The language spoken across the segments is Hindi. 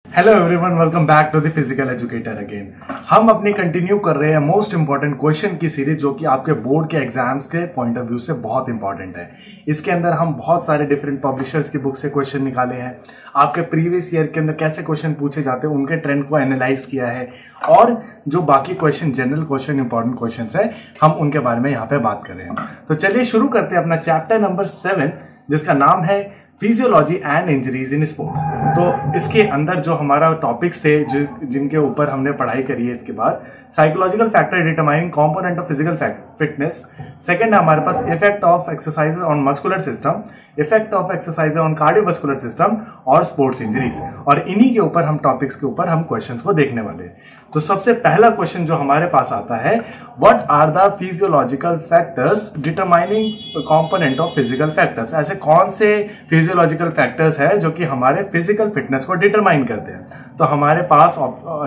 Hello everyone, welcome back to the physical educator again. हम अपनी कंटिन्यू कर रहे हैं मोस्ट इंपॉर्टेंट क्वेश्चन की सीरीज, जो कि आपके बोर्ड के एग्जाम्स के पॉइंट ऑफ व्यू से बहुत इंपॉर्टेंट है। इसके अंदर हम बहुत सारे डिफरेंट पब्लिशर्स की बुक से क्वेश्चन निकाले हैं, आपके प्रीवियस ईयर के अंदर कैसे क्वेश्चन पूछे जाते हैं उनके ट्रेंड को एनालाइज किया है, और जो बाकी question general question important question है हम उनके बारे में यहाँ पे बात कर रहे हैं। तो चलिए शुरू करते हैं अपना चैप्टर नंबर 7, जिसका नाम है physiology and injuries in sports. तो इसके अंदर जो हमारा टॉपिक्स थे जिनके ऊपर हमने पढ़ाई करी है, इसके बाद psychological factor determining component of physical fitness, second है हमारे पास effect of exercise on muscular system, effect of exercise on cardiovascular system और स्पोर्ट्स इंजरीज। और इन्हीं के ऊपर हम टॉपिक्स के ऊपर हम क्वेश्चंस को देखने वाले हैं। तो सबसे पहला क्वेश्चन जो हमारे पास आता है, what are the physiological factors determining component of physical factors. ऐसे कौन से फिजियोलॉजिकल फैक्टर्स है जो कि हमारे फिजिकल फिटनेस को डिटरमाइन करते हैं। तो हमारे पास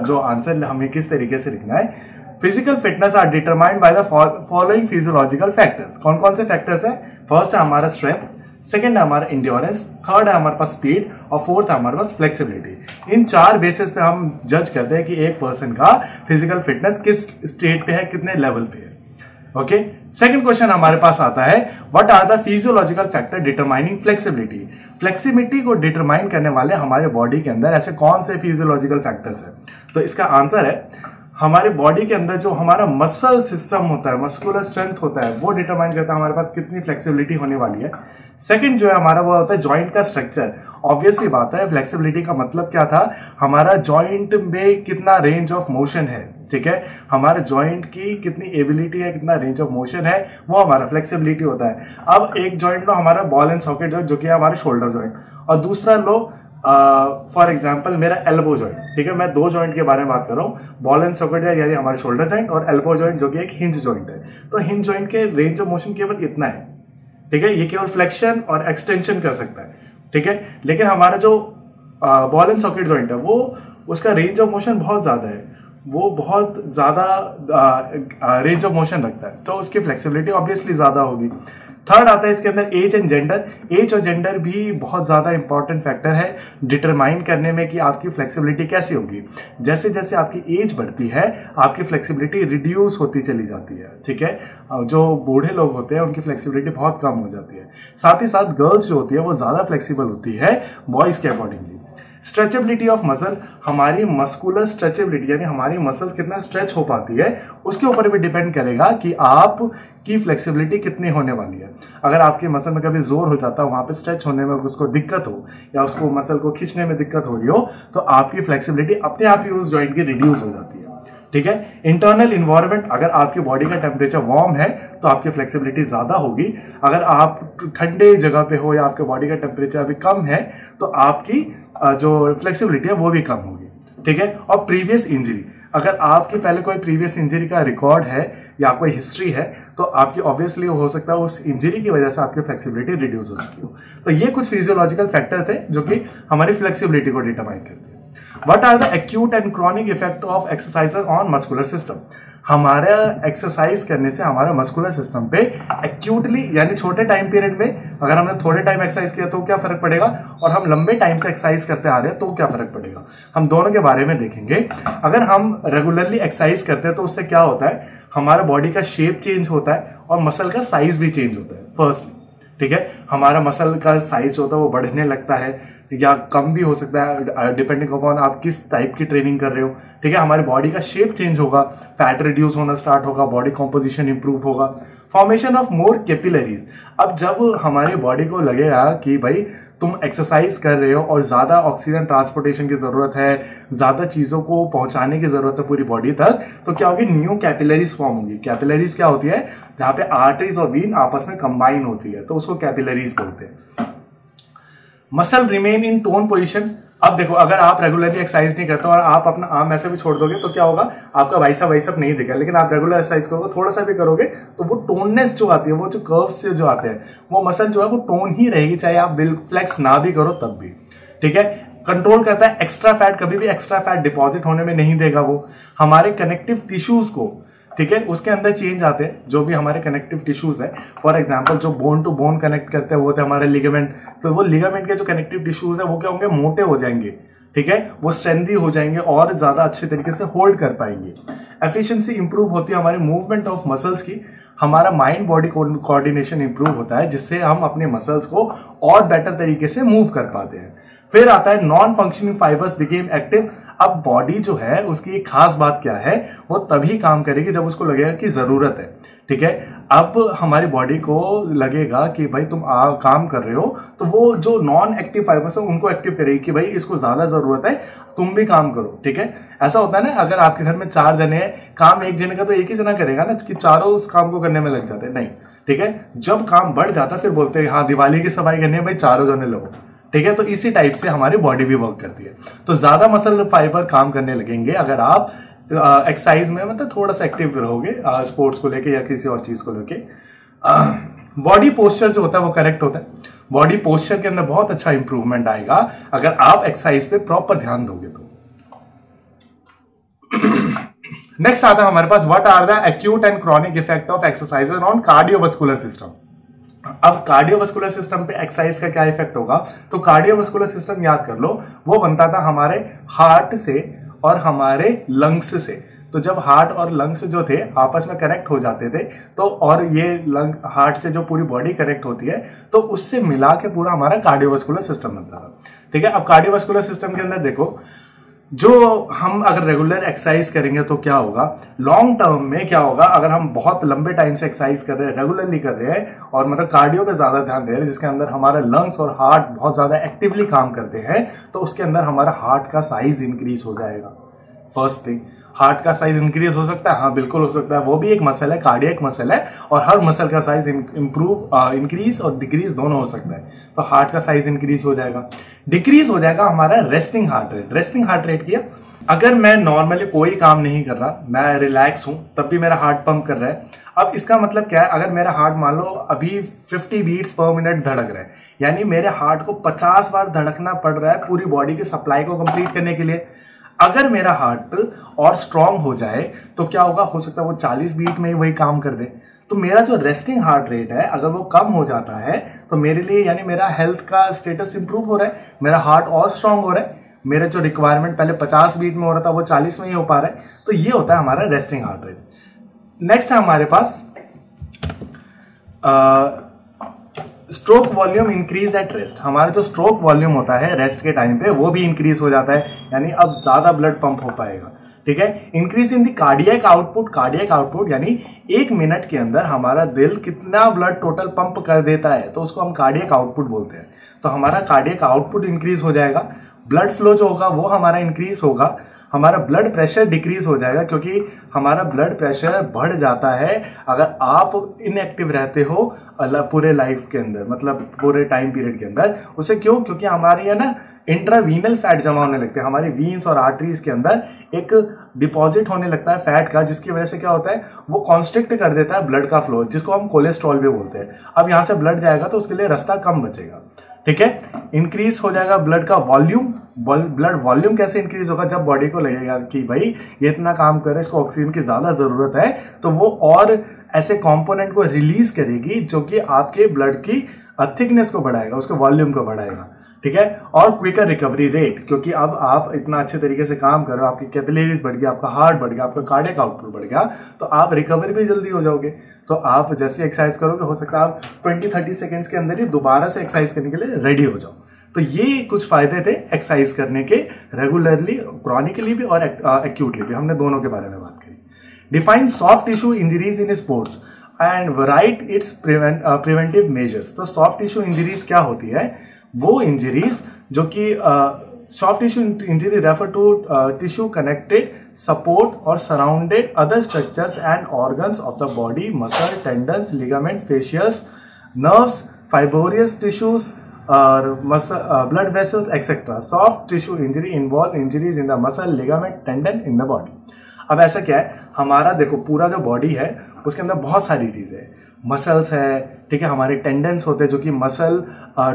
जो आंसर हमें किस तरीके से लिखना है, physical fitness are determined by the following physiological factors. कौन कौन से फैक्टर्स है? फर्स्ट है हमारा स्ट्रेंथ, सेकेंड है हमारा इंड्योरेंस, थर्ड है हमारे पास स्पीड और फोर्थ है हमारे पास फ्लेक्सिबिलिटी। इन चार बेसिस पे हम जज करते हैं कि एक पर्सन का फिजिकल फिटनेस किस स्टेट पे है, कितने लेवल पे है। ओके, सेकंड क्वेश्चन हमारे पास आता है, what are the physiological factor determining flexibility. Flexibility को डिटरमाइन करने वाले हमारे बॉडी के अंदर ऐसे कौन से फिजियोलॉजिकल फैक्टर्स है? तो इसका आंसर है हमारे बॉडी के अंदर जो हमारा मसल सिस्टम होता है, मस्कुलर स्ट्रेंथ होता है, वो डिटरमाइन करता है हमारे पास कितनी फ्लेक्सिबिलिटी होने वाली है। सेकंड जो है हमारा वो होता है जॉइंट का स्ट्रक्चर। ऑब्वियसली बात है, फ्लेक्सिबिलिटी का मतलब क्या था, हमारा जॉइंट में कितना रेंज ऑफ मोशन है। ठीक है, हमारे जॉइंट की कितनी एबिलिटी है, कितना रेंज ऑफ मोशन है, वो हमारा फ्लेक्सिबिलिटी होता है। अब एक जॉइंट लो हमारा बॉल एंड सॉकेट जो कि है हमारे शोल्डर जॉइंट, और दूसरा लो फॉर एग्जाम्पल मेरा एल्बो जॉइंट। ठीक है, मैं दो जॉइंट के बारे में बात कर रहा हूँ, बॉल एंड सॉकेट यानी हमारे शोल्डर जॉइंट, और एल्बो जॉइंट जो कि एक हिंज जॉइंट है। तो हिंज जॉइंट के रेंज ऑफ मोशन केवल इतना है। ठीक है, ये केवल फ्लेक्शन और एक्सटेंशन कर सकता है। ठीक है, लेकिन हमारा जो बॉल एंड सॉकेट जॉइंट है वो उसका रेंज ऑफ मोशन बहुत ज्यादा है, वो बहुत ज्यादा रेंज ऑफ मोशन रखता है, तो उसकी फ्लेक्सिबिलिटी ऑब्वियसली ज्यादा होगी। थर्ड आता है इसके अंदर एज एंड जेंडर। एज और जेंडर भी बहुत ज्यादा इंपॉर्टेंट फैक्टर है डिटरमाइन करने में कि आपकी फ्लेक्सिबिलिटी कैसी होगी। जैसे जैसे आपकी एज बढ़ती है आपकी फ्लेक्सिबिलिटी रिड्यूस होती चली जाती है। ठीक है, जो बूढ़े लोग होते हैं उनकी फ्लेक्सिबिलिटी बहुत कम हो जाती है। साथ ही साथ गर्ल्स जो होती है वो ज्यादा फ्लेक्सिबल होती है बॉयज के अकॉर्डिंगली। स्ट्रेचेबिलिटी ऑफ मसल, हमारी मस्कुलर स्ट्रेचेबिलिटी यानी हमारी मसल्स कितना स्ट्रेच हो पाती है उसके ऊपर भी डिपेंड करेगा कि आपकी फ्लेक्सिबिलिटी कितनी होने वाली है। अगर आपकी मसल में कभी जोर हो जाता है, वहां पे स्ट्रेच होने में उसको दिक्कत हो या उसको मसल को खींचने में दिक्कत हो रही हो, तो आपकी फ्लेक्सिबिलिटी अपने आप ही उस जॉइंट की रिड्यूस हो जाती है। ठीक है, इंटरनल इन्वायरमेंट, अगर आपकी बॉडी का टेम्परेचर वार्म है तो आपकी फ्लेक्सिबिलिटी ज्यादा होगी। अगर आप ठंडे जगह पे हो या आपके बॉडी का टेम्परेचर अभी कम है तो आपकी जो फ्लेक्सिबिलिटी है वो भी कम होगी। ठीक है, और प्रीवियस इंजरी, अगर आपकी पहले कोई प्रीवियस इंजरी का रिकॉर्ड है या कोई हिस्ट्री है तो आपकी ऑब्वियसली हो सकता है उस इंजरी की वजह से आपकी फ्लेक्सिबिलिटी रिड्यूस हो चुकी हो। तो ये कुछ फिजियोलॉजिकल फैक्टर थे जो कि हमारी फ्लेक्सिबिलिटी को डिटरमाइन करते हैं। What are the acute and chronic effect of exercise on muscular system? हमारा एक्सरसाइज करने से हमारे मस्कुलर सिस्टम पे एक्यूटली यानी छोटे टाइम पीरियड में, अगर हमने थोड़े टाइम एक्सरसाइज किया तो क्या फर्क पड़ेगा, और हम लंबे टाइम से एक्सरसाइज करते आ रहे हैं तो क्या फर्क पड़ेगा, हम दोनों के बारे में देखेंगे। अगर हम रेगुलरली एक्सरसाइज करते हैं तो उससे क्या होता है, हमारा बॉडी का शेप चेंज होता है और मसल का साइज भी चेंज होता है। फर्स्टली, ठीक है, हमारा मसल का साइज होता है वो बढ़ने लगता है या कम भी हो सकता है डिपेंडिंग अपॉन आप किस टाइप की ट्रेनिंग कर रहे हो। ठीक है, हमारी बॉडी का शेप चेंज होगा, फैट रिड्यूस होना स्टार्ट होगा, बॉडी कॉम्पोजिशन इंप्रूव होगा, फॉर्मेशन ऑफ मोर कैपिलरीज। अब जब हमारी बॉडी को लगेगा कि भाई तुम एक्सरसाइज कर रहे हो और ज्यादा ऑक्सीजन ट्रांसपोर्टेशन की जरूरत है, ज्यादा चीजों को पहुंचाने की जरूरत है पूरी बॉडी तक, तो क्या होगी, न्यू कैपिलरीज फॉर्म होगी। कैपिलरीज क्या होती है, जहां पे आर्टरीज और वीन आपस में कंबाइन होती है, तो उसको कैपिलरीज बोलते हैं। Muscle remain in tone position. अब देखो, अगर आप रेगुलरली एक्सरसाइज नहीं करते और आप अपना आर्म ऐसे भी छोड़ दोगे तो क्या होगा, आपका बाइसेप नहीं दिखेगा। लेकिन आप रेगुलर एक्सरसाइज करोगे, थोड़ा सा भी करोगे तो वो टोननेस जो आती है, वो जो कर्व्स से जो आते हैं, वो मसल जो है वो टोन ही रहेगी, चाहे आप फ्लेक्स ना भी करो तब भी। ठीक है, कंट्रोल करता है एक्स्ट्रा फैट, कभी भी एक्स्ट्रा फैट डिपॉजिट होने में नहीं देगा वो। हमारे कनेक्टिव टिश्यूज को, ठीक है, उसके अंदर चेंज आते हैं, जो भी हमारे कनेक्टिव टिश्यूज है, फॉर एग्जांपल जो बोन टू बोन कनेक्ट करते हैं वो होते हैं हमारे लिगामेंट। तो वो लिगामेंट के जो कनेक्टिव टिश्यूज है वो क्या होंगे, मोटे हो जाएंगे। ठीक है, वो स्ट्रेंथी हो जाएंगे और ज्यादा अच्छे तरीके से होल्ड कर पाएंगे। एफिशिएंसी इंप्रूव होती है हमारे मूवमेंट ऑफ मसल्स की, हमारा माइंड बॉडी कोऑर्डिनेशन इंप्रूव होता है जिससे हम अपने मसल्स को और बेटर तरीके से मूव कर पाते हैं। फिर आता है non functioning fibres became active. अब बॉडी जो है उसकी एक खास बात क्या है, वो तभी काम करेगी जब उसको लगेगा कि जरूरत है। ठीक है, अब हमारी बॉडी को लगेगा कि भाई तुम काम कर रहे हो, तो वो जो नॉन एक्टिव फाइबर्स है उनको एक्टिव करेगी कि भाई इसको ज्यादा जरूरत है, तुम भी काम करो। ठीक है, ऐसा होता है ना, अगर आपके घर में 4 जने हैं, काम एक जने का तो एक ही जना करेगा ना, कि चारों उस काम को करने में लग जाते हैं, नहीं। ठीक है, जब काम बढ़ जाता है फिर बोलते हैं हाँ दिवाली की सफाई करनी है भाई, चारों जने लो। ठीक है, तो इसी टाइप से हमारी बॉडी भी वर्क करती है। तो ज्यादा मसल फाइबर काम करने लगेंगे अगर आप एक्सरसाइज में, मतलब थोड़ा सा एक्टिव रहोगे स्पोर्ट्स को लेके या किसी और चीज को लेके। बॉडी पोस्चर जो होता है वो करेक्ट होता है। बॉडी पोस्चर के अंदर बहुत अच्छा इंप्रूवमेंट आएगा अगर आप एक्सरसाइज पे प्रॉपर ध्यान दोगे तो। नेक्स्ट आता है हमारे पास, what are the acute and chronic effect of exercises on cardiovascular system. अब कार्डियोवास्कुलर सिस्टम पे एक्सरसाइज का क्या इफेक्ट होगा, तो कार्डियोवास्कुलर सिस्टम याद कर लो, वो बनता था हमारे हार्ट से और हमारे लंग्स से। तो जब हार्ट और लंग्स जो थे आपस में कनेक्ट हो जाते थे, तो और ये लंग हार्ट से जो पूरी बॉडी कनेक्ट होती है, तो उससे मिला के पूरा हमारा कार्डियोवास्कुलर सिस्टम बनता था। ठीक है, अब कार्डियोवास्कुलर सिस्टम के अंदर देखो, जो हम अगर रेगुलर एक्सरसाइज करेंगे तो क्या होगा, लॉन्ग टर्म में क्या होगा, अगर हम बहुत लंबे टाइम से एक्सरसाइज कर रहे हैं, रेगुलरली कर रहे हैं और मतलब कार्डियो पे ज्यादा ध्यान दे रहे हैं, जिसके अंदर हमारा लंग्स और हार्ट बहुत ज्यादा एक्टिवली काम करते हैं, तो उसके अंदर हमारा हार्ट का साइज इंक्रीज हो जाएगा। फर्स्ट थिंग, हार्ट का साइज इंक्रीज हो सकता है, हाँ बिल्कुल हो सकता है, वो भी एक मसल है, कार्डियक मसल है, और हर मसल का साइज इंक्रीज और डिक्रीज दोनों हो सकता है। तो हार्ट का साइज इंक्रीज हो जाएगा। डिक्रीज हो जाएगा हमारा resting heart rate. Resting heart rate किया, अगर मैं नॉर्मली कोई काम नहीं कर रहा, मैं रिलैक्स हूं, तब भी मेरा हार्ट पंप कर रहा है। अब इसका मतलब क्या है, अगर मेरा हार्ट मान लो अभी 50 बीट्स पर मिनट धड़क रहा है, यानी मेरे हार्ट को 50 बार धड़कना पड़ रहा है पूरी बॉडी की सप्लाई को कंप्लीट करने के लिए। अगर मेरा हार्ट और स्ट्रांग हो जाए तो क्या होगा, हो सकता है वो 40 बीट में ही वही काम कर दे। तो मेरा जो रेस्टिंग हार्ट रेट है अगर वो कम हो जाता है तो मेरे लिए, यानी मेरा हेल्थ का स्टेटस इंप्रूव हो रहा है, मेरा हार्ट और स्ट्रांग हो रहा है, मेरा जो रिक्वायरमेंट पहले 50 बीट में हो रहा था वो 40 में ही हो पा रहा है। तो ये होता है हमारा रेस्टिंग हार्ट रेट। नेक्स्ट है हमारे पास stroke volume increase at rest. हमारा जो स्ट्रोक वॉल्यूम होता है रेस्ट के टाइम पे वो भी इंक्रीज हो जाता है, यानी अब ज्यादा ब्लड पंप हो पाएगा। ठीक है, increase in the cardiac output. Cardiac output यानी 1 मिनट के अंदर हमारा दिल कितना ब्लड टोटल पंप कर देता है, तो उसको हम कार्डियक आउटपुट बोलते हैं। तो हमारा कार्डियक आउटपुट इंक्रीज हो जाएगा। ब्लड फ्लो जो होगा वो हमारा इंक्रीज होगा। हमारा ब्लड प्रेशर डिक्रीज हो जाएगा, क्योंकि हमारा ब्लड प्रेशर बढ़ जाता है अगर आप इनएक्टिव रहते हो पूरे लाइफ के अंदर, मतलब पूरे टाइम पीरियड के अंदर। उसे क्यों, क्योंकि हमारी है ना इंट्रावीनल फैट जमा होने लगते हैं, हमारी वीन्स और आर्टरीज के अंदर एक डिपॉजिट होने लगता है फैट का, जिसकी वजह से क्या होता है, वो कॉन्स्ट्रिक्ट कर देता है ब्लड का फ्लो, जिसको हम कोलेस्ट्रॉल भी बोलते हैं। अब यहां से ब्लड जाएगा तो उसके लिए रास्ता कम बचेगा। ठीक है, इंक्रीज हो जाएगा ब्लड का वॉल्यूम। ब्लड वॉल्यूम कैसे इंक्रीज होगा, जब बॉडी को लगेगा कि भाई ये इतना काम कर रहा है, इसको ऑक्सीजन की ज्यादा जरूरत है, तो वो और ऐसे कंपोनेंट को रिलीज करेगी जो कि आपके ब्लड की थिकनेस को बढ़ाएगा, उसके वॉल्यूम को बढ़ाएगा। ठीक है, और क्विकर रिकवरी रेट, क्योंकि अब आप इतना अच्छे तरीके से काम कर रहे हो, आपकी कैपिलरीज बढ़ गया, आपका हार्ट बढ़ गया, आपका कार्डियक आउटपुट बढ़ गया, तो आप रिकवरी भी जल्दी हो जाओगे। तो आप जैसे एक्सरसाइज करोगे, हो सकता है आप 20-30 सेकेंड्स के अंदर ही दोबारा से एक्सरसाइज करने के लिए रेडी हो जाओ। तो ये कुछ फायदे थे एक्सरसाइज करने के, रेगुलरली, क्रॉनिकली भी और एक्यूटली भी, हमने दोनों के बारे में बात करी। Define soft tissue injuries in sports and right its preventive measures. तो सॉफ्ट टिश्यू इंजरीज क्या होती है, वो इंजरीज जो कि soft tissue injury refer to tissue connected, support और surrounded other structures and organs of the body, muscle, tendons, ligament, fascias, nerves, fibrous tissues और blood vessels etcetera. Soft tissue injury involve injuries in the muscle, ligament, tendon in the body. अब ऐसा क्या है, हमारा देखो पूरा जो बॉडी है उसके अंदर बहुत सारी चीजें हैं, मसल्स है, ठीक है, हमारे टेंडेंस होते हैं जो कि मसल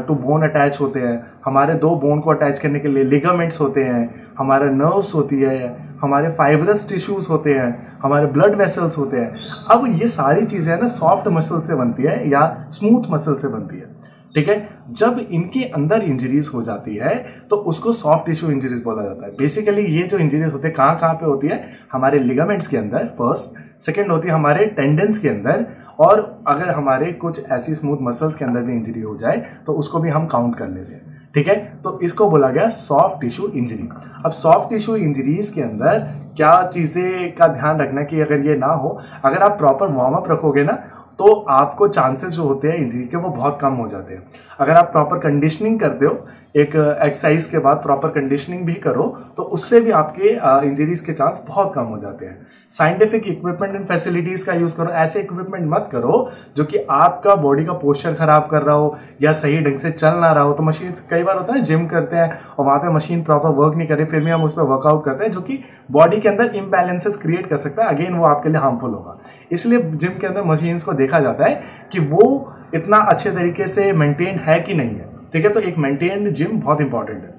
टू बोन अटैच होते हैं, हमारे 2 बोन को अटैच करने के लिए लिगामेंट्स होते हैं, हमारे नर्व्स होती है, हमारे फाइब्रस टिश्यूज होते हैं, हमारे ब्लड वेसल्स होते हैं। अब ये सारी चीजें है ना सॉफ्ट मसल से बनती है या स्मूथ मसल से बनती है। ठीक है। जब इनके अंदर इंजरीज हो जाती है तो उसको सॉफ्ट टिश्यू इंजरीज बोला जाता है। बेसिकली ये जो इंजरीज होते हैं कहाँ पे होती है, हमारे लिगामेंट्स के अंदर फर्स्ट, सेकेंड होती है हमारे टेंडन्स के अंदर, और अगर हमारे कुछ ऐसी स्मूथ मसल्स के अंदर भी इंजरी हो जाए तो उसको भी हम काउंट कर लेते हैं, ठीक है। तो इसको बोला गया सॉफ्ट टिश्यू इंजरी। अब सॉफ्ट टिश्यू इंजरीज के अंदर क्या चीजें का ध्यान रखना कि अगर ये ना हो, अगर आप प्रॉपर वार्म अप रखोगे ना तो आपको चांसेस जो होते हैं इंजरी के वो बहुत कम हो जाते हैं। अगर आप प्रॉपर कंडीशनिंग करते हो, एक एक्सरसाइज के बाद प्रॉपर कंडीशनिंग भी करो तो उससे भी आपके इंजरीज के चांस बहुत कम हो जाते हैं। साइंटिफिक इक्विपमेंट एंड फैसिलिटीज का यूज करो, ऐसे इक्विपमेंट मत करो जो कि आपका बॉडी का पोस्चर खराब कर रहा हो या सही ढंग से चल ना रहा हो। तो मशीन कई बार होता है जिम करते हैं और वहां पे मशीन प्रॉपर वर्क नहीं करे, फिर भी हम उस पर वर्कआउट करते हैं जो कि बॉडी के अंदर इम्बैलेंसेस क्रिएट कर सकता है, अगेन वो आपके लिए हार्मफुल होगा। इसलिए जिम के अंदर मशीन्स को देखा जाता है कि वो इतना अच्छे तरीके से मेंटेन है कि नहीं है, ठीक है। तो एक मेंटेन्ड जिम बहुत इंपॉर्टेंट है।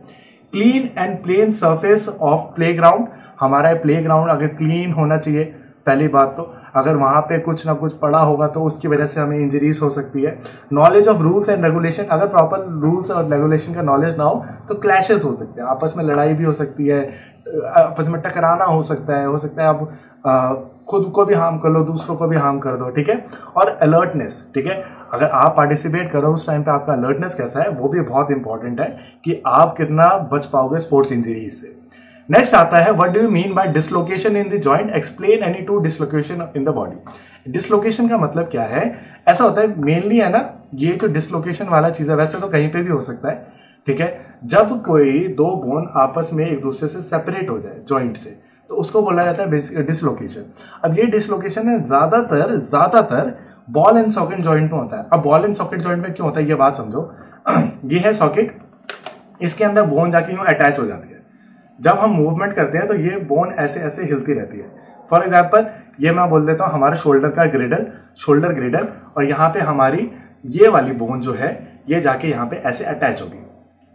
Clean and plain surface of playground, हमारा प्लेग्राउंड अगर क्लीन होना चाहिए, पहली बात तो अगर वहां पे कुछ ना कुछ पड़ा होगा तो उसकी वजह से हमें इंजरीज हो सकती है। Knowledge of rules and regulation, अगर प्रॉपर रूल्स और रेगुलेशन का नॉलेज ना हो तो क्लैशेस हो सकते हैं, आपस में लड़ाई भी हो सकती है, आपस में टकराना हो सकता है आप खुद को भी हार्म कर लो, दूसरों को भी हार्म कर दो, ठीक है। और अलर्टनेस, ठीक है, अगर आप पार्टिसिपेट करो उस टाइम पे आपका अलर्टनेस कैसा है वो भी बहुत इंपॉर्टेंट है कि आप कितना बच पाओगे स्पोर्ट्स इंजरीज से। नेक्स्ट आता है what do you mean by dislocation in the joint, explain any two dislocation in the body. Dislocation का मतलब क्या है, ऐसा होता है मेनली है ना, ये जो डिसलोकेशन वाला चीज है वैसे तो कहीं पे भी हो सकता है, ठीक है। जब कोई दो बोन आपस में एक दूसरे से सेपरेट हो जाए जॉइंट से तो उसको बोला जाता है डिसलोकेशन। अब ये डिसलोकेशन है ज्यादातर बॉल एंड सॉकेट जॉइंट में होता है। अब बॉल एंड सॉकेट जॉइंट में क्यों होता है ये बात समझो। ये है सॉकेट, इसके अंदर बोन जाके यूं अटैच हो जाती है। जब हम मूवमेंट करते हैं तो ये बोन ऐसे ऐसे हिलती रहती है। फॉर एग्जाम्पल ये मैं बोल देता हूँ हमारे शोल्डर का शोल्डर ग्रेडल, और यहाँ पे हमारी ये वाली बोन जो है ये जाके यहाँ पे ऐसे अटैच होगी,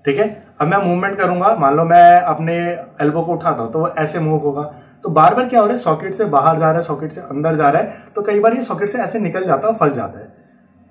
ठीक है। अब मैं मूवमेंट करूंगा, मान लो मैं अपने एल्बो को उठाता हूं तो वो ऐसे मूव होगा, तो बार बार क्या हो रहा है, सॉकेट से बाहर जा रहा है, सॉकेट से अंदर जा रहा है, तो कई बार ये सॉकेट से ऐसे निकल जाता है, फंस जाता है,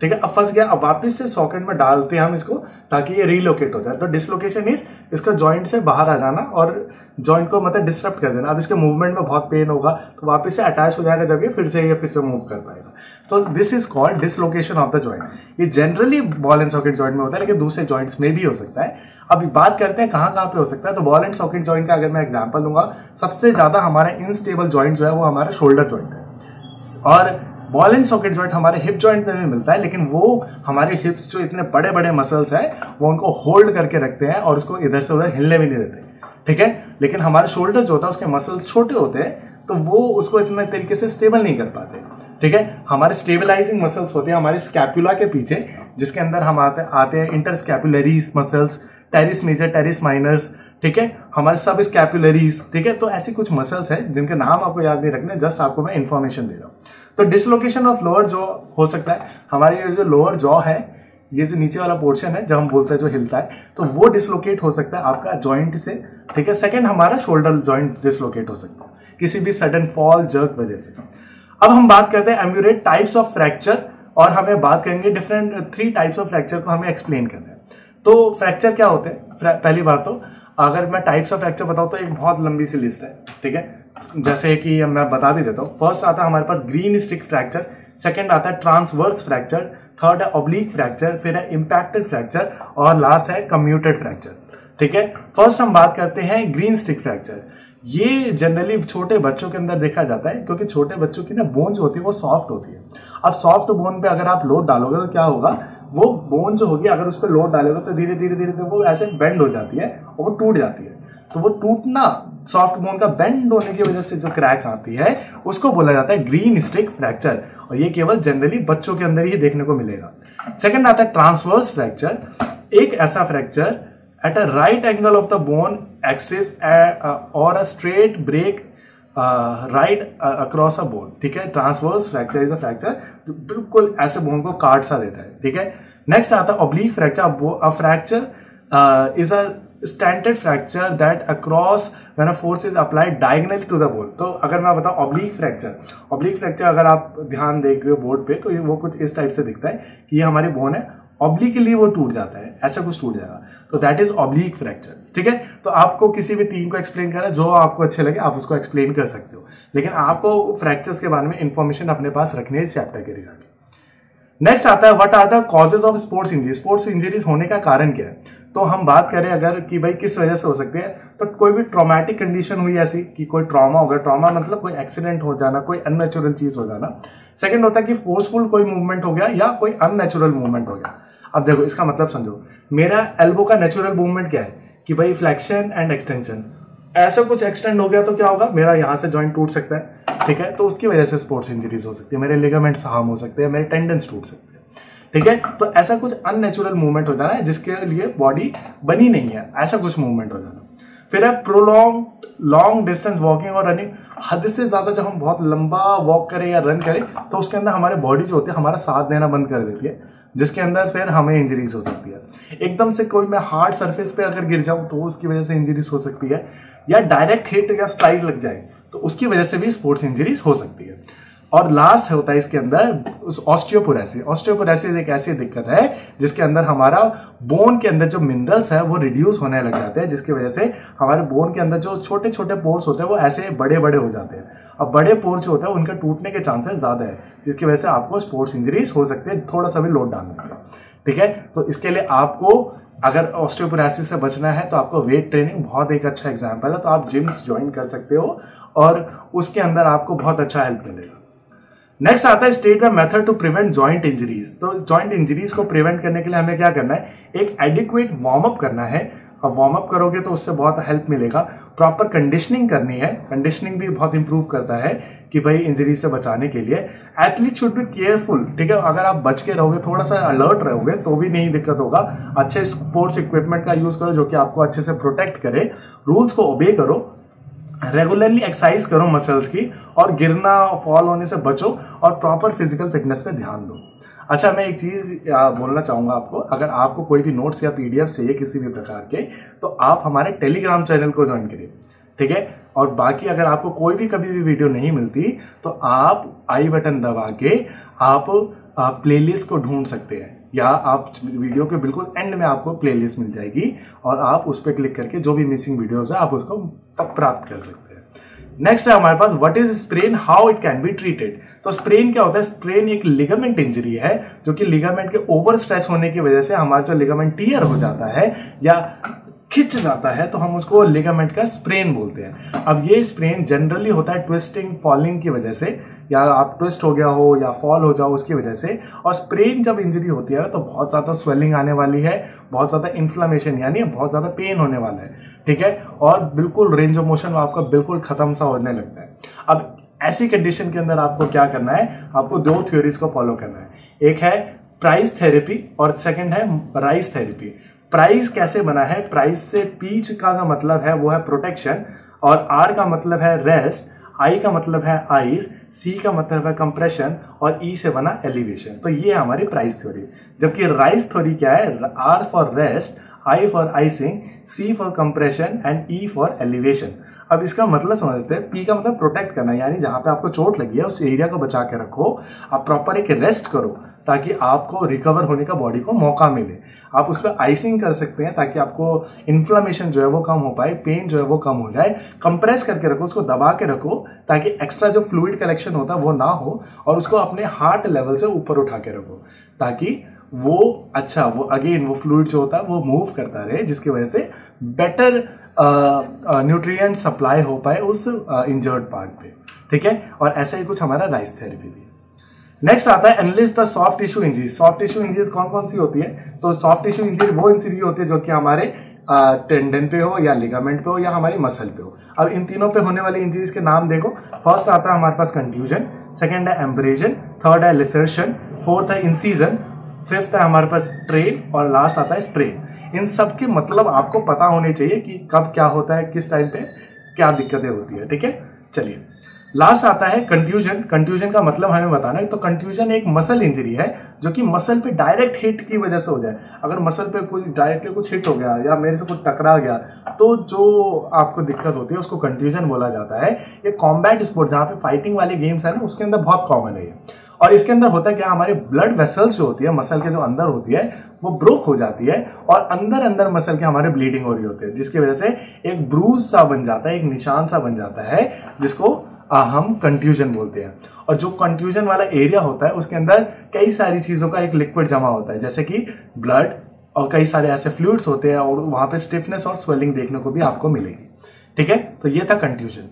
ठीक है। अब फंस गया, अब वापस से सॉकेट में डालते हैं हम इसको ताकि ये रिलोकेट हो जाए। तो डिसलोकेशन इज इसका जॉइंट से बाहर आ जाना और जॉइंट को मतलब डिस्टर्ब कर देना। अब इसके मूवमेंट में बहुत पेन होगा तो वापस से अटैच हो जाएगा, जब ये फिर से मूव कर पाएगा। तो this is called dislocation of the joint. ये generally ball and socket joint में होता है, लेकिन दूसरे जॉइंट्स में भी हो सकता है। अब बात करते हैं कहाँ पे हो सकता है। तो बॉल एंड सॉकेट जॉइंट का अगर मैं एग्जांपल दूंगा, सबसे ज्यादा हमारा इनस्टेबल जॉइंट जो है वो हमारा शोल्डर जॉइंट है। और बॉल एंड सॉकेट जॉइंट हमारे हिप जॉइंट में भी मिलता है, लेकिन वो हमारे हिप्स जो इतने बड़े बड़े मसल्स हैं वो उनको होल्ड करके रखते हैं और उसको इधर से उधर हिलने भी नहीं देते, ठीक है। लेकिन हमारे शोल्डर जो होता है उसके मसल्स छोटे होते हैं तो वो उसको इतने तरीके से स्टेबल नहीं कर पाते, ठीक है। हमारे स्टेबलाइजिंग मसल्स होते हैं हमारे स्कैपुला के पीछे, जिसके अंदर हम आते हैं interscapularis muscles, teres major, teres minors, ठीक है, हमारे सब स्कैपुलरीज, ठीक है। तो ऐसी कुछ मसल्स हैं जिनके नाम आपको याद नहीं रखने, जस्ट आपको मैं इंफॉर्मेशन दे रहा हूँ। तो डिसलोकेशन ऑफ लोअर जॉ हो सकता है, हमारी ये जो लोअर जॉ है, ये जो नीचे वाला पोर्शन है जब हम बोलते हैं जो हिलता है, तो वो डिसलोकेट हो सकता है आपका जॉइंट से, ठीक है। सेकंड हमारा शोल्डर जॉइंट डिसलोकेट हो सकता है किसी भी सडन फॉल जर्क वजह से। अब हम बात करते हैं एम्यूरेट टाइप्स ऑफ फ्रैक्चर, और हमें बात करेंगे डिफरेंट 3 टाइप्स ऑफ फ्रैक्चर को हमें एक्सप्लेन करना है। तो फ्रैक्चर क्या होते हैं, पहली बात तो अगर मैं टाइप्स ऑफ फ्रैक्चर बताऊं तो एक बहुत लंबी सी लिस्ट है, ठीक है। जैसे कि मैं बता भी देता हूं। फर्स्ट आता है हमारे पास ग्रीन स्टिक फ्रैक्चर, सेकंड आता है ट्रांसवर्स फ्रैक्चर, थर्ड है ऑब्लिक फ्रैक्चर, फिर है इंपैक्टेड फ्रैक्चर, और लास्ट है कम्यूटेड फ्रैक्चर, ठीक है। फर्स्ट हम बात करते हैं ग्रीन स्टिक फ्रैक्चर। ये जनरली छोटे बच्चों के अंदर देखा जाता है, क्योंकि छोटे बच्चों की ना बोन जो होती है वो सॉफ्ट होती है। अब सॉफ्ट बोन पे अगर आप लोड डालोगे तो क्या होगा, वो बोन जो होगी अगर उस पर लोड डालोगे तो धीरे धीरे वो ऐसे बेंड हो जाती है और वो टूट जाती है। तो वो टूटना, सॉफ्ट बोन का बेंड होने की वजह से जो क्रैक आती है उसको बोला जाता है ग्रीन स्टिक फ्रैक्चर, और ये केवल जनरली बच्चों के अंदर ही देखने को मिलेगा। सेकंड आता है ट्रांसवर्स फ्रैक्चर, एक ऐसा fracture at a right angle of the bone axis or a straight break right across a bone, ठीक है। Transverse fracture is a fracture जो बिल्कुल ऐसे बोन को काट सा देता है, ठीक है। नेक्स्ट आता है oblique fracture. A fracture is a standard fracture that across when a force is applied diagonally to the bone. तो अगर मैं बताऊं ऑब्लिक फ्रैक्चर अगर आप ध्यान देंगे बोर्ड पे तो ये वो कुछ इस टाइप से दिखता है कि ये हमारी बोन है ऑब्लिकली वो टूट जाता है, ऐसा कुछ टूट जाएगा, तो दैट इज ऑब्लिक फ्रैक्चर। ठीक है, तो आपको किसी भी तीन को एक्सप्लेन करना है, जो आपको अच्छे लगे आप उसको एक्सप्लेन कर सकते हो, लेकिन आपको फ्रैक्चर्स के बारे में इंफॉर्मेशन अपने पास रखनी है इस चैप्टर के रिगार्डिंग। नेक्स्ट आता है what are the causes of sports injury. Sports injuries होने का कारण क्या है, तो हम बात करें अगर कि भाई किस वजह से हो सकती है, तो कोई भी ट्रॉमेटिक कंडीशन हुई ऐसी कि कोई ट्रॉमा हो गया, ट्रॉमा मतलब कोई एक्सीडेंट हो जाना, कोई अननेचुरल चीज हो जाना। सेकंड होता है कि फोर्सफुल कोई मूवमेंट हो गया या कोई अननेचुरल मूवमेंट हो गया। अब देखो इसका मतलब समझो, मेरा एल्बो का नेचुरल मूवमेंट क्या है कि भाई फ्लेक्शन एंड एक्सटेंशन, ऐसा कुछ एक्सटेंड हो गया तो क्या होगा, मेरा यहाँ से जॉइंट टूट सकता है। ठीक है, तो उसकी वजह से स्पोर्ट्स इंजरीज हो सकती है, मेरे लिगामेंट्स हार्म हो सकते हैं, मेरे टेंडन्स टूट सकते हैं। ठीक है, तो ऐसा कुछ अननेचुरल मूवमेंट हो जाना है जिसके लिए बॉडी बनी नहीं है, ऐसा कुछ मूवमेंट हो जाना। फिर है प्रोलॉन्ग लॉन्ग डिस्टेंस वॉकिंग और रनिंग। हद से ज्यादा जब हम बहुत लंबा वॉक करें या रन करें तो उसके अंदर हमारे बॉडी जो होती है हमारा साथ देना बंद कर देती है, जिसके अंदर फिर हमें इंजरीज हो सकती है। एकदम से कोई मैं हार्ड सरफेस पे अगर गिर जाऊं तो उसकी वजह से इंजरीज हो सकती है, या डायरेक्ट हिट या स्ट्राइक लग जाए तो उसकी वजह से भी स्पोर्ट्स इंजरीज हो सकती है। और लास्ट होता है इसके अंदर ऑस्टियोपोरोसिस। ऑस्टियोपोरोसिस एक ऐसी दिक्कत है जिसके अंदर हमारा बोन के अंदर जो मिनरल्स है वो रिड्यूस होने लग जाते हैं, जिसकी वजह से हमारे बोन के अंदर जो छोटे छोटे पोर्स होते हैं वो ऐसे बड़े बड़े हो जाते हैं। अब बड़े पोर्स जो होते हैं उनके टूटने के चांसेस ज्यादा है, जिसकी वजह से आपको स्पोर्ट्स इंजरीज हो सकती है, थोड़ा सा भी लोड डालने का। ठीक है, तो इसके लिए आपको अगर ऑस्टियोपोरोसिस से बचना है तो आपको वेट ट्रेनिंग बहुत एक अच्छा एग्जाम्पल है, तो आप जिम्स ज्वाइन कर सकते हो और उसके अंदर आपको बहुत अच्छा हेल्प मिलेगा। नेक्स्ट आता है स्टेट में method to prevent joint injuries. तो जॉइंट इंजरीज को प्रिवेंट करने के लिए हमें क्या करना है, एक एडिक्वेट वार्म अप करना है। अब वार्म अप करोगे तो उससे बहुत हेल्प मिलेगा। प्रॉपर कंडीशनिंग करनी है, कंडीशनिंग भी बहुत इंप्रूव करता है कि भाई इंजरी से बचाने के लिए। Athlete should be careful. ठीक है, अगर आप बच के रहोगे, थोड़ा सा अलर्ट रहोगे तो भी नहीं दिक्कत होगा। अच्छे स्पोर्ट्स इक्विपमेंट का यूज करो जो कि आपको अच्छे से प्रोटेक्ट करे, रूल्स को ओबे करो, रेगुलरली एक्सरसाइज करो मसल्स की, और गिरना फॉल होने से बचो और प्रॉपर फिजिकल फिटनेस पे ध्यान दो। अच्छा, मैं एक चीज बोलना चाहूंगा आपको, अगर आपको कोई भी नोट्स या पीडीएफ चाहिए किसी भी प्रकार के तो आप हमारे टेलीग्राम चैनल को ज्वाइन करिए। ठीक है, और बाकी अगर आपको कोई भी कभी भी वीडियो नहीं मिलती तो आप आई बटन दबा के आप प्लेलिस्ट को ढूंढ सकते हैं, या आप वीडियो के बिल्कुल एंड में आपको प्लेलिस्ट मिल जाएगी और आप उस पर क्लिक करके जो भी मिसिंग वीडियोस है आप उसको प्राप्त कर सकते हैं। नेक्स्ट है हमारे पास what is sprain, how it can be treated. तो स्प्रेन क्या होता है, स्प्रेन एक लिगामेंट इंजरी है जो कि लिगामेंट के ओवर स्ट्रेच होने की वजह से हमारा जो लिगामेंट टियर हो जाता है या खिंच जाता है, तो हम उसको लिगामेंट का स्प्रेन बोलते हैं। अब ये स्प्रेन जनरली होता है ट्विस्टिंग फॉलिंग की वजह से, या आप ट्विस्ट हो गया हो या फॉल हो जाओ उसकी वजह से। और स्प्रेन जब इंजरी होती है तो बहुत ज्यादा स्वेलिंग आने वाली है, बहुत ज्यादा इन्फ्लामेशन यानी बहुत ज्यादा पेन होने वाला है। ठीक है, और बिल्कुल रेंज ऑफ मोशन आपका बिल्कुल खत्म सा होने लगता है। अब ऐसी कंडीशन के अंदर आपको क्या करना है, आपको दो थ्योरीज को फॉलो करना है। एक है प्राइस थेरेपी और सेकंड है राइस थेरेपी। प्राइस कैसे बना है, प्राइस से पीच का जो मतलब है वो है प्रोटेक्शन, और आर का मतलब है रेस्ट, आई का मतलब है आइस, सी का मतलब है कंप्रेशन, और ई से बना एलिवेशन। तो ये है हमारी प्राइस थ्योरी। जबकि राइस थ्योरी क्या है, R for rest, I for icing, C for compression and E for elevation. अब इसका मतलब समझते हैं, पी का मतलब प्रोटेक्ट करना, यानी जहां पे आपको चोट लगी है उस एरिया को बचा के रखो, आप प्रॉपर एक रेस्ट करो ताकि आपको रिकवर होने का बॉडी को मौका मिले। आप उस पर आइसिंग कर सकते हैं ताकि आपको इन्फ्लामेशन जो है वो कम हो पाए, पेन जो है वो कम हो जाए। कंप्रेस करके रखो, उसको दबा के रखो ताकि एक्स्ट्रा जो फ्लूइड कलेक्शन होता है वो ना हो, और उसको अपने हार्ट लेवल से ऊपर उठा के रखो ताकि वो वो अगेन वो फ्लूइड जो होता है वो मूव करता रहे, जिसकी वजह से बेटर न्यूट्रिएंट सप्लाई हो पाए उस इंजर्ड पार्ट पे। ठीक है, और ऐसा ही कुछ हमारा राइस थेरेपी भी। नेक्स्ट आता है analysis the soft tissue injuries. Soft tissue injuries कौन कौन सी होती है, तो सॉफ्ट टिश्यू इंजरी वो इंजरी होती है जो कि हमारे टेंडन पे हो या लिगामेंट पे हो या हमारी मसल पे हो। अब इन तीनों पे होने वाली इंजरीज के नाम देखो। फर्स्ट आता है हमारे पास कंट्यूजन, सेकंड है एम्ब्रेजन, थर्ड है लिसर्शन, फोर्थ है इंसीजन, फिफ्थ है हमारे पास ट्रेन, और लास्ट आता है स्प्रेन। इन सब के मतलब आपको पता होने चाहिए कि कब क्या होता है, किस टाइम पे क्या दिक्कतें होती है। ठीक है, चलिए लास्ट आता है कंट्यूजन। कंट्यूजन का मतलब हमें बताना है। तो कंट्यूजन एक मसल इंजरी है जो कि मसल पे डायरेक्ट हिट की वजह से हो जाए। अगर मसल पे कोई डायरेक्टली कुछ हिट हो गया या मेरे से कुछ टकरा गया तो जो आपको दिक्कत होती है उसको कंट्यूजन बोला जाता है। ये कॉम्बैट स्पोर्ट जहां पे फाइटिंग वाले गेम्स है ना उसके अंदर बहुत कॉमन है ये। और इसके अंदर होता है क्या, हमारी ब्लड वेसल्स जो होती है मसल के जो अंदर होती है वो ब्रोक हो जाती है और अंदर अंदर मसल के हमारे ब्लीडिंग हो रही होती है, जिसकी वजह से एक ब्रूज सा बन जाता है, एक निशान सा बन जाता है, जिसको हम कंट्यूजन बोलते हैं। और जो कंट्यूजन वाला एरिया होता है उसके अंदर कई सारी चीजों का एक लिक्विड जमा होता है, जैसे कि ब्लड और कई सारे ऐसे फ्लूइड्स होते हैं, और वहां पे स्टिफनेस और स्वेलिंग देखने को भी आपको मिलेगी। ठीक है, तो ये था कंट्यूजन।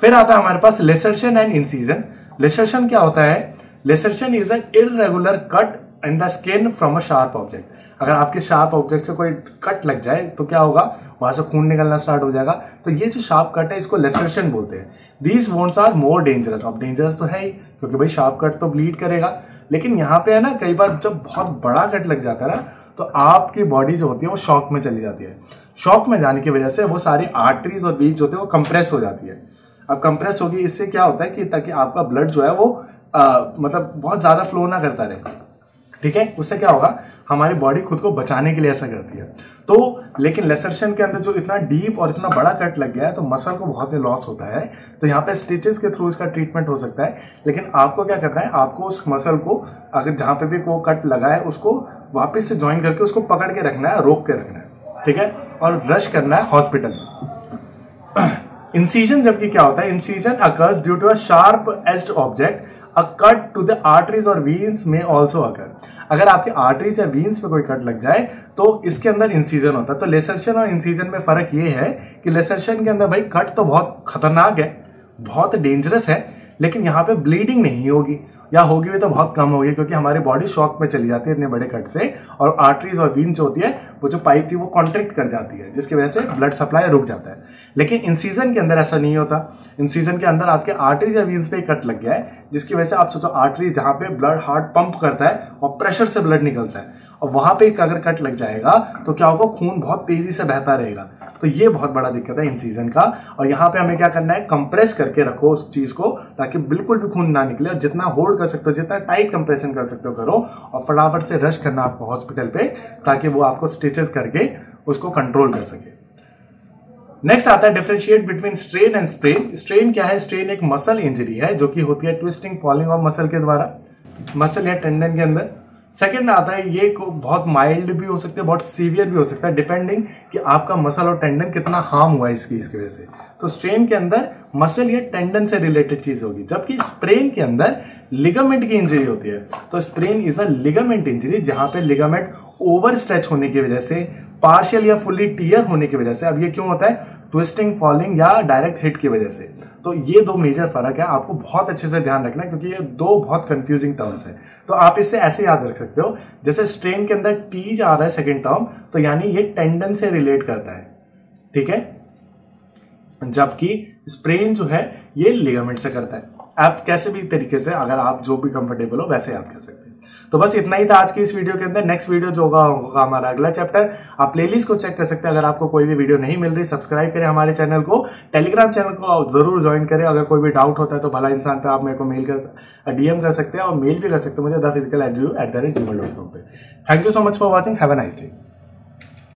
फिर आता है हमारे पास लेसर्शन एंड इंसीजन। लेसर्शन क्या होता है? Laceration is an irregular cut in the skin from a sharp object. अगर आपके शार्प ऑब्जेक्ट से कोई कट लग जाए तो क्या होगा, वहां से खून निकलना स्टार्ट हो जाएगा। तो ये जो शार्प कट है इसको लेसर्शन बोलते हैं। These ones are more dangerous. अब डेंजरस तो है ही, क्योंकि भाई शार्प कट तो ब्लीड करेगा, लेकिन यहाँ पे है ना, कई बार जब बहुत बड़ा कट लग जाता है ना, तो आपकी बॉडी जो होती है वो शॉक में चली जाती है। शॉक में जाने की वजह से वो सारी आर्टरीज और वीज जो होती है वो कंप्रेस हो जाती है। अब कंप्रेस होगी, इससे क्या होता है कि ताकि आपका ब्लड जो है वो मतलब बहुत ज्यादा फ्लो ना करता रहे। ठीक है, उससे क्या होगा, हमारी बॉडी खुद को बचाने के लिए ऐसा करती है। तो लेकिन लेसर्शन के अंदर जो इतना डीप और इतना बड़ा कट लग गया है तो मसल को बहुत ही लॉस होता है। तो यहाँ पे स्टिचेस के थ्रू इसका ट्रीटमेंट हो सकता है, लेकिन आपको क्या करना है, आपको उस मसल को अगर जहां पे भी को कट लगा है उसको वापस से ज्वाइन करके उसको पकड़ के रखना है, रोक के रखना है। ठीक है, और रश करना है हॉस्पिटल में। इंसीजन जबकि क्या होता है, incision occurs due to a sharp edged object, a cut to the arteries और वीन्स में ऑल्सो अकर। अगर आपके आर्टरीज या वीन्स पे कोई कट लग जाए तो इसके अंदर इंसीजन होता है। तो लेसर्शन और इंसीजन में फर्क ये है कि लेसर्शन के अंदर भाई कट तो बहुत खतरनाक है, बहुत डेंजरस है, लेकिन यहाँ पे ब्लीडिंग नहीं होगी, या होगी भी तो बहुत कम होगी, क्योंकि हमारी बॉडी शॉक में चली जाती है इतने बड़े कट से, और आर्टरीज और वीन जो होती है वो जो पाइप थी वो कॉन्ट्रैक्ट कर जाती है, जिसकी वजह से ब्लड सप्लाई रुक जाता है। लेकिन इंसीजन के अंदर ऐसा नहीं होता। इंसीजन के अंदर आपके आर्टरीज या वीन्स पे कट लग गया है, जिसकी वजह से आप सोचो आर्टरी जहां पे ब्लड हार्ट पंप करता है और प्रेशर से ब्लड निकलता है, और वहां पे अगर कट लग जाएगा तो क्या होगा, खून बहुत तेजी से बहता रहेगा। तो ये बहुत बड़ा दिक्कत है इंसीजन का। और यहाँ पे हमें क्या करना है, कंप्रेस करके रखो उस चीज को, ताकि बिल्कुल भी खून ना निकले, और जितना होल्ड कर सकते हो, जितना टाइट कंप्रेशन कर सकते हो करो, और फटाफट से रश करना आपको हॉस्पिटल पे, ताकि वो आपको स्टिचेस करके उसको कंट्रोल कर सके। नेक्स्ट आता है differentiate between strain and sprain. Strain क्या है? स्ट्रेन एक मसल इंजरी है जो कि होती है ट्विस्टिंग फॉलिंग ऑफ मसल के द्वारा, मसल या टेंडन के अंदर। सेकंड आता है, ये बहुत माइल्ड भी हो सकता है, बहुत सीवियर भी हो सकता है, डिपेंडिंग कि आपका मसल और टेंडन कितना हार्म हुआ है इसकी वजह से। तो स्ट्रेन के अंदर मसल या टेंडन से रिलेटेड चीज होगी, जबकि स्प्रेन के अंदर लिगामेंट की इंजरी होती है। तो sprain is a ligament injury, जहां पे लिगामेंट ओवर स्ट्रेच होने की वजह से, पार्शियल या फुल्ली टीयर होने की वजह से। अब ये क्यों होता है? ट्विस्टिंग, फॉलिंग या डायरेक्ट हिट की वजह से। तो ये दो मेजर फर्क है, आपको बहुत अच्छे से ध्यान रखना है, क्योंकि ये दो बहुत कंफ्यूजिंग टर्म्स है। तो आप इससे ऐसे याद रख सकते हो, जैसे स्ट्रेन के अंदर टी जा रहा है सेकंड टर्म, तो यानी ये टेंडन से रिलेट करता है। ठीक है, जबकि स्प्रेन जो है ये लिगामेंट से करता है। आप कैसे भी तरीके से, अगर आप जो भी कंफर्टेबल हो वैसे याद कर सकते हैं। तो बस इतना ही था आज की इस वीडियो के अंदर। नेक्स्ट वीडियो जो होगा हमारा अगला चैप्टर। आप प्लेलिस्ट को चेक कर सकते हैं। अगर आपको कोई भी वीडियो नहीं मिल रही, सब्सक्राइब करें हमारे चैनल को, टेलीग्राम चैनल को जरूर ज्वाइन करें। अगर कोई भी डाउट होता है तो भला इंसान पे आप मेरे को मेल कर डीएम कर सकते हैं, और मेल भी कर सकते हैं मुझे thephysical@gmail.com पे। Thank you so much for watching, have a nice day.